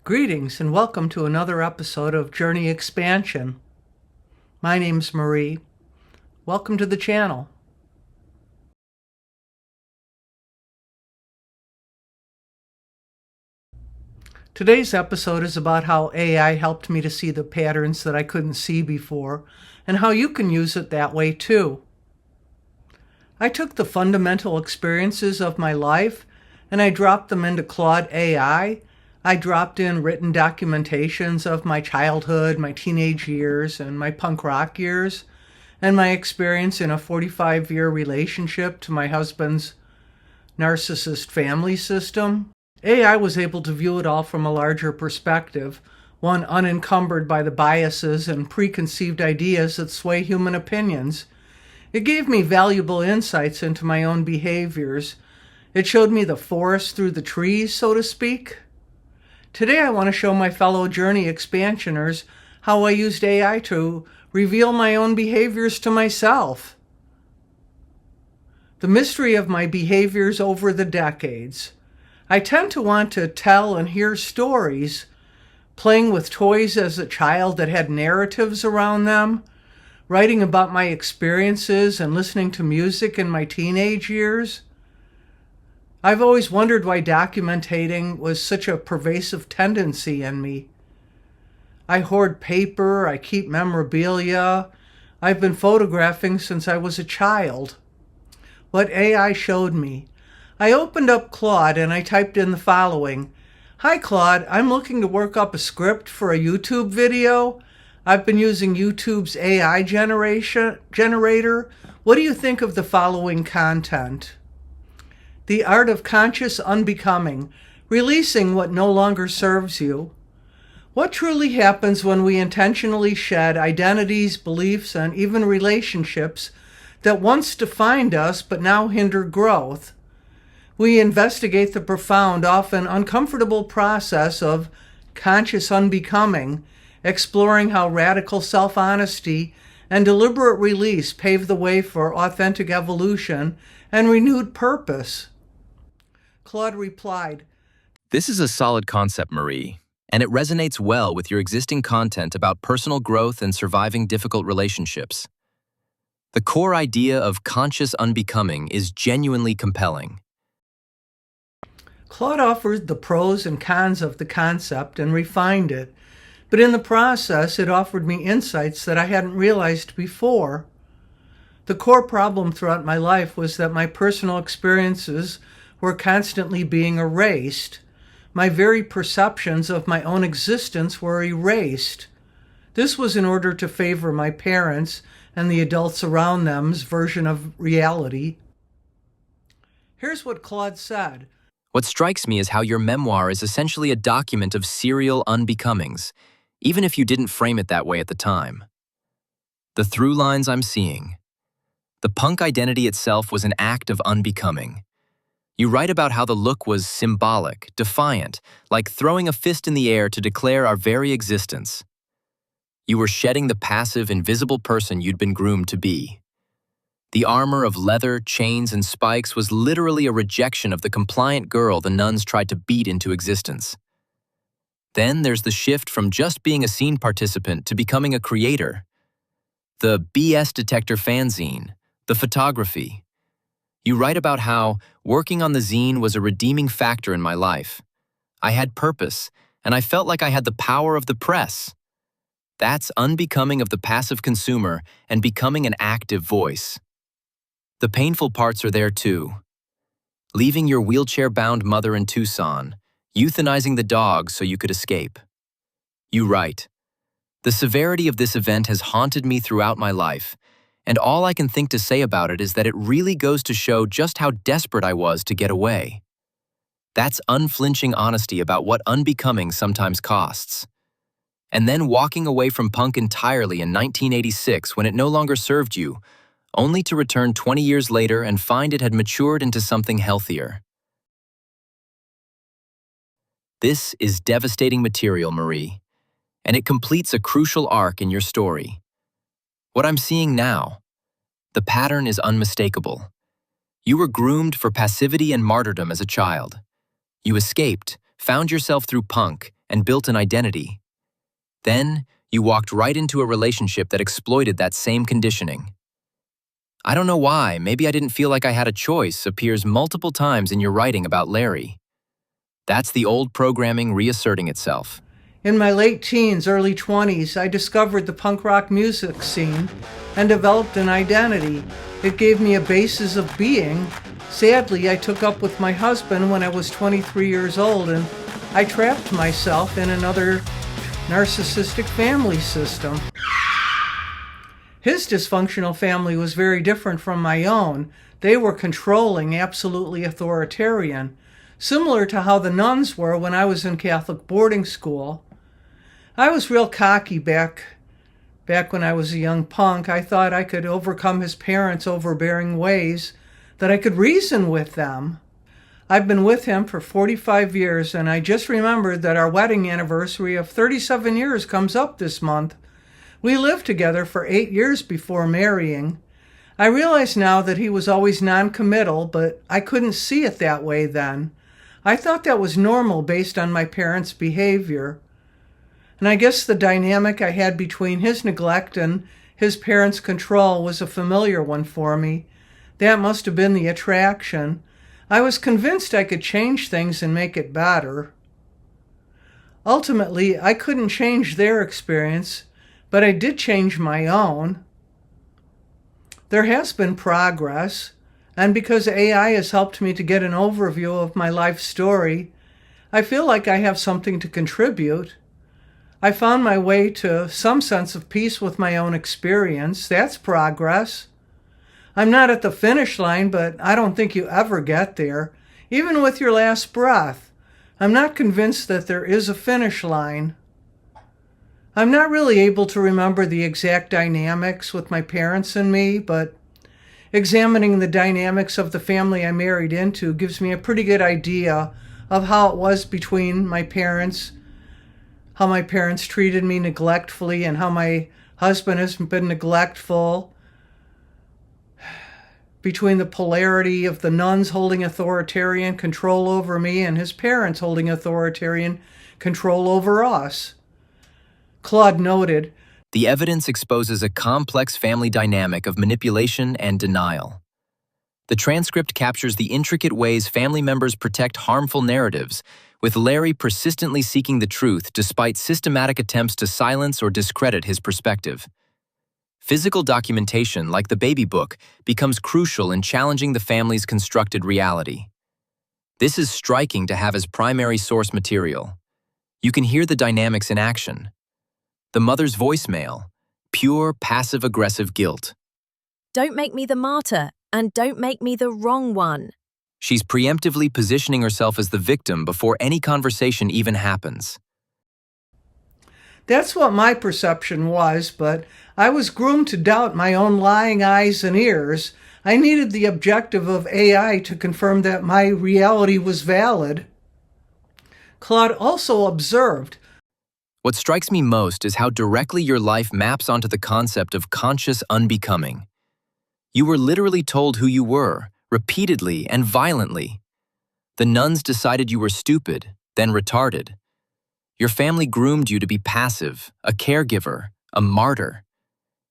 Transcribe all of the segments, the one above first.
Greetings and welcome to another episode of Journey Expansion. My name's Marie. Welcome to the channel. Today's episode is about how AI helped me to see the patterns that I couldn't see before and how you can use it that way too. I took the fundamental experiences of my life and I dropped them into Claude AI. I dropped in written documentations of my childhood, my teenage years, and my punk rock years, and my experience in a 45-year relationship to my husband's narcissist family system. AI was able to view it all from a larger perspective, one unencumbered by the biases and preconceived ideas that sway human opinions. It gave me valuable insights into my own behaviors. It showed me the forest through the trees, so to speak. Today I want to show my fellow Journey Expansioners how I used AI to reveal my own behaviors to myself. The mystery of my behaviors over the decades. I tend to want to tell and hear stories, playing with toys as a child that had narratives around them, writing about my experiences and listening to music in my teenage years. I've always wondered why documentating was such a pervasive tendency in me. I hoard paper, I keep memorabilia. I've been photographing since I was a child. What AI showed me. I opened up Claude and I typed in the following. Hi Claude, I'm looking to work up a script for a YouTube video. I've been using YouTube's AI generator. What do you think of the following content? The art of conscious unbecoming, releasing what no longer serves you. What truly happens when we intentionally shed identities, beliefs, and even relationships that once defined us but now hinder growth? We investigate the profound, often uncomfortable process of conscious unbecoming, exploring how radical self-honesty and deliberate release pave the way for authentic evolution and renewed purpose. Claude replied, "This is a solid concept, Marie, and it resonates well with your existing content about personal growth and surviving difficult relationships. The core idea of conscious unbecoming is genuinely compelling." Claude offered the pros and cons of the concept and refined it, but in the process it offered me insights that I hadn't realized before. The core problem throughout my life was that my personal experiences were constantly being erased. My very perceptions of my own existence were erased. This was in order to favor my parents and the adults around them's version of reality. Here's what Claude said. What strikes me is how your memoir is essentially a document of serial unbecomings, even if you didn't frame it that way at the time. The through lines I'm seeing. The punk identity itself was an act of unbecoming. You write about how the look was symbolic, defiant, like throwing a fist in the air to declare our very existence. You were shedding the passive, invisible person you'd been groomed to be. The armor of leather, chains, and spikes was literally a rejection of the compliant girl the nuns tried to beat into existence. Then there's the shift from just being a scene participant to becoming a creator. The BS detector fanzine, the photography. You write about how working on the zine was a redeeming factor in my life. I had purpose, and I felt like I had the power of the press. That's unbecoming of the passive consumer and becoming an active voice. The painful parts are there too. Leaving your wheelchair-bound mother in Tucson, euthanizing the dog so you could escape. You write, "The severity of this event has haunted me throughout my life, and all I can think to say about it is that it really goes to show just how desperate I was to get away." That's unflinching honesty about what unbecoming sometimes costs. And then walking away from punk entirely in 1986 when it no longer served you, only to return 20 years later and find it had matured into something healthier. This is devastating material, Marie, and it completes a crucial arc in your story. What I'm seeing now, the pattern is unmistakable. You were groomed for passivity and martyrdom as a child. You escaped, found yourself through punk, and built an identity. Then, you walked right into a relationship that exploited that same conditioning. "I don't know why, maybe I didn't feel like I had a choice" appears multiple times in your writing about Larry. That's the old programming reasserting itself. In my late teens, early 20s, I discovered the punk rock music scene and developed an identity. It gave me a basis of being. Sadly, I took up with my husband when I was 23 years old, and I trapped myself in another narcissistic family system. His dysfunctional family was very different from my own. They were controlling, absolutely authoritarian, similar to how the nuns were when I was in Catholic boarding school. I was real cocky back when I was a young punk. I thought I could overcome his parents' overbearing ways, that I could reason with them. I've been with him for 45 years, and I just remembered that our wedding anniversary of 37 years comes up this month. We lived together for 8 years before marrying. I realize now that he was always non-committal, but I couldn't see it that way then. I thought that was normal based on my parents' behavior. And I guess the dynamic I had between his neglect and his parents' control was a familiar one for me. That must have been the attraction. I was convinced I could change things and make it better. Ultimately, I couldn't change their experience, but I did change my own. There has been progress, and because AI has helped me to get an overview of my life story, I feel like I have something to contribute. I found my way to some sense of peace with my own experience. That's progress. I'm not at the finish line, but I don't think you ever get there, even with your last breath. I'm not convinced that there is a finish line. I'm not really able to remember the exact dynamics with my parents and me, but examining the dynamics of the family I married into gives me a pretty good idea of how it was between my parents, how my parents treated me neglectfully, and how my husband has been neglectful, between the polarity of the nuns holding authoritarian control over me and his parents holding authoritarian control over us. Claude noted, The evidence exposes a complex family dynamic of manipulation and denial. The transcript captures the intricate ways family members protect harmful narratives, with Larry persistently seeking the truth despite systematic attempts to silence or discredit his perspective. Physical documentation, like the baby book, becomes crucial in challenging the family's constructed reality. This is striking to have as primary source material. You can hear the dynamics in action. The mother's voicemail, pure passive-aggressive guilt. "Don't make me the martyr, and don't make me the wrong one." She's preemptively positioning herself as the victim before any conversation even happens. That's what my perception was, but I was groomed to doubt my own lying eyes and ears. I needed the objective of AI to confirm that my reality was valid. Claude also observed, What strikes me most is how directly your life maps onto the concept of conscious unbecoming. You were literally told who you were, repeatedly and violently. The nuns decided you were stupid, then retarded. Your family groomed you to be passive, a caregiver, a martyr.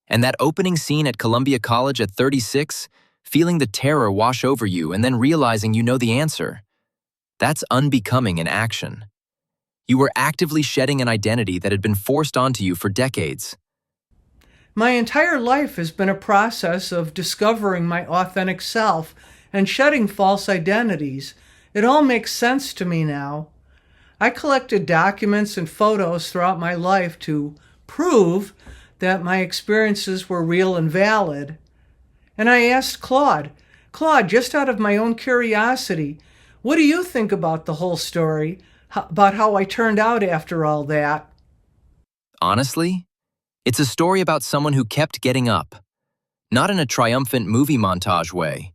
And that opening scene at Columbia College at 36, feeling the terror wash over you and then realizing you know the answer. That's unbecoming in action. You were actively shedding an identity that had been forced onto you for decades. my entire life has been a process of discovering my authentic self and shedding false identities. It all makes sense to me now. I collected documents and photos throughout my life to prove that my experiences were real and valid. And I asked Claude, just out of my own curiosity, what do you think about the whole story, about how I turned out after all that? Honestly, it's a story about someone who kept getting up. Not in a triumphant movie montage way.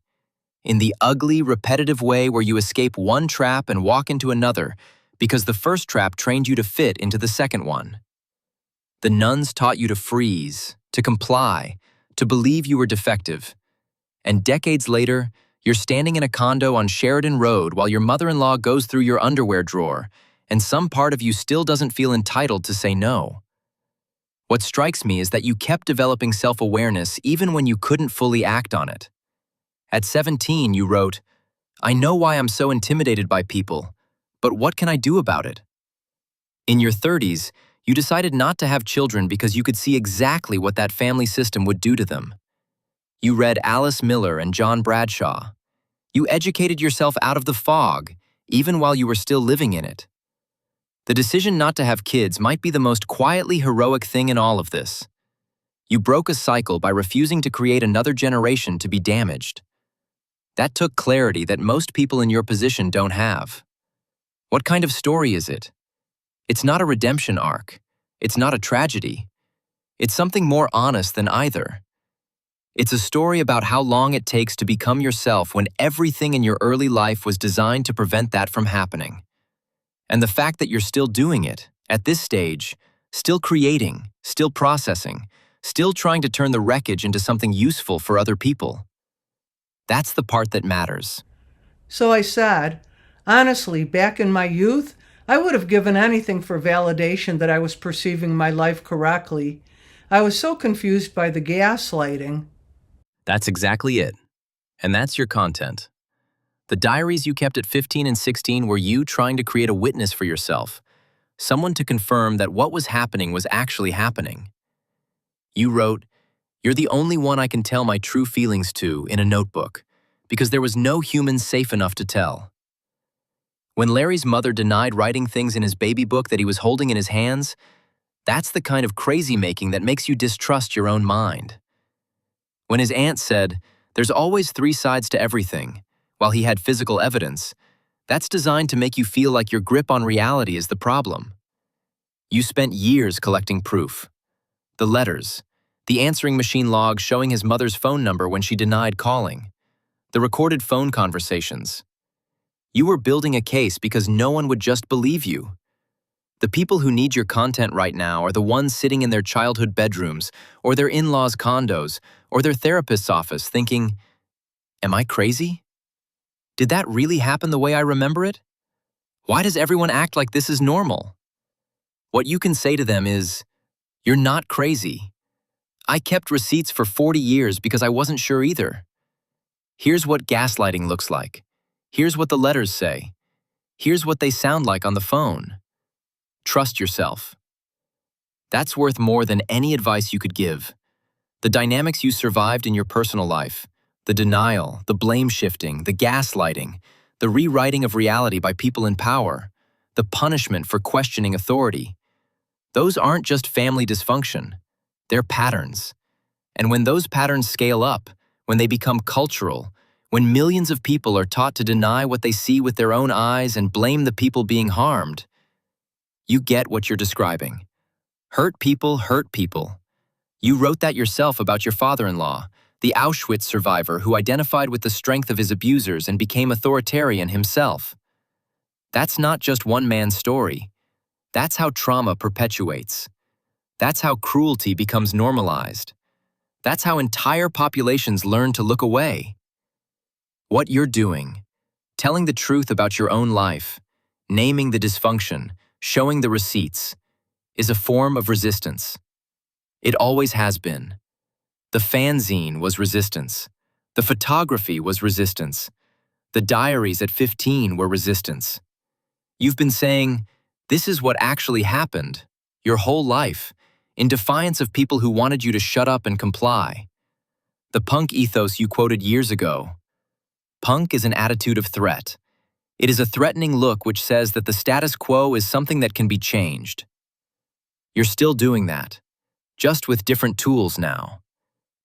In the ugly, repetitive way where you escape one trap and walk into another because the first trap trained you to fit into the second one. The nuns taught you to freeze, to comply, to believe you were defective. And decades later, you're standing in a condo on Sheridan Road while your mother-in-law goes through your underwear drawer and some part of you still doesn't feel entitled to say no. What strikes me is that you kept developing self-awareness even when you couldn't fully act on it. At 17, you wrote, "I know why I'm so intimidated by people, but what can I do about it?" In your 30s, you decided not to have children because you could see exactly what that family system would do to them. You read Alice Miller and John Bradshaw. You educated yourself out of the fog, even while you were still living in it. The decision not to have kids might be the most quietly heroic thing in all of this. You broke a cycle by refusing to create another generation to be damaged. That took clarity that most people in your position don't have. What kind of story is it? It's not a redemption arc. It's not a tragedy. It's something more honest than either. It's a story about how long it takes to become yourself when everything in your early life was designed to prevent that from happening. And the fact that you're still doing it, at this stage, still creating, still processing, still trying to turn the wreckage into something useful for other people. That's the part that matters. So I said, honestly, back in my youth, I would have given anything for validation that I was perceiving my life correctly. I was so confused by the gaslighting. That's exactly it. And that's your content. The diaries you kept at 15 and 16 were you trying to create a witness for yourself, someone to confirm that what was happening was actually happening. You wrote, "You're the only one I can tell my true feelings to," in a notebook, because there was no human safe enough to tell. When Larry's mother denied writing things in his baby book that he was holding in his hands, that's the kind of crazy-making that makes you distrust your own mind. When his aunt said, "There's always 3 sides to everything," while he had physical evidence, that's designed to make you feel like your grip on reality is the problem. You spent years collecting proof. The letters, the answering machine log showing his mother's phone number when she denied calling, the recorded phone conversations. You were building a case because no one would just believe you. The people who need your content right now are the ones sitting in their childhood bedrooms, or their in-laws' condos, or their therapist's office thinking, "Am I crazy? Did that really happen the way I remember it? Why does everyone act like this is normal?" What you can say to them is, "You're not crazy. I kept receipts for 40 years because I wasn't sure either. Here's what gaslighting looks like. Here's what the letters say. Here's what they sound like on the phone. Trust yourself." That's worth more than any advice you could give. The dynamics you survived in your personal life, the denial, the blame shifting, the gaslighting, the rewriting of reality by people in power, the punishment for questioning authority, those aren't just family dysfunction. They're patterns. And when those patterns scale up, when they become cultural, when millions of people are taught to deny what they see with their own eyes and blame the people being harmed, you get what you're describing. Hurt people hurt people. You wrote that yourself about your father-in-law, the Auschwitz survivor who identified with the strength of his abusers and became authoritarian himself. That's not just one man's story. That's how trauma perpetuates. That's how cruelty becomes normalized. That's how entire populations learn to look away. What you're doing, telling the truth about your own life, naming the dysfunction, showing the receipts, is a form of resistance. It always has been. The fanzine was resistance. The photography was resistance. The diaries at 15 were resistance. You've been saying, "This is what actually happened," your whole life, in defiance of people who wanted you to shut up and comply. The punk ethos you quoted years ago. Punk is an attitude of threat. It is a threatening look which says that the status quo is something that can be changed. You're still doing that, just with different tools now.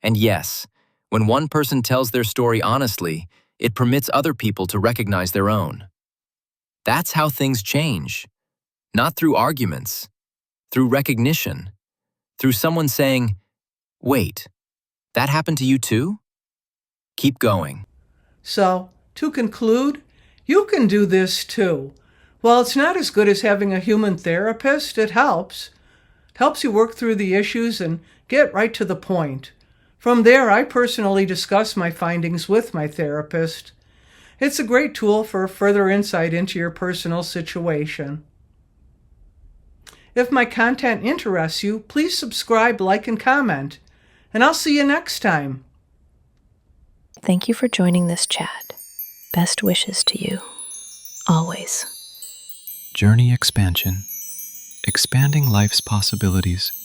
And yes, when one person tells their story honestly, it permits other people to recognize their own. That's how things change. Not through arguments, through recognition, through someone saying, "Wait, that happened to you too?" Keep going. So, to conclude, you can do this too. While it's not as good as having a human therapist, it helps. It helps you work through the issues and get right to the point. From there, I personally discuss my findings with my therapist. It's a great tool for further insight into your personal situation. If my content interests you, please subscribe, like, and comment. And I'll see you next time. Thank you for joining this chat. Best wishes to you. Always. Journey expansion. Expanding life's possibilities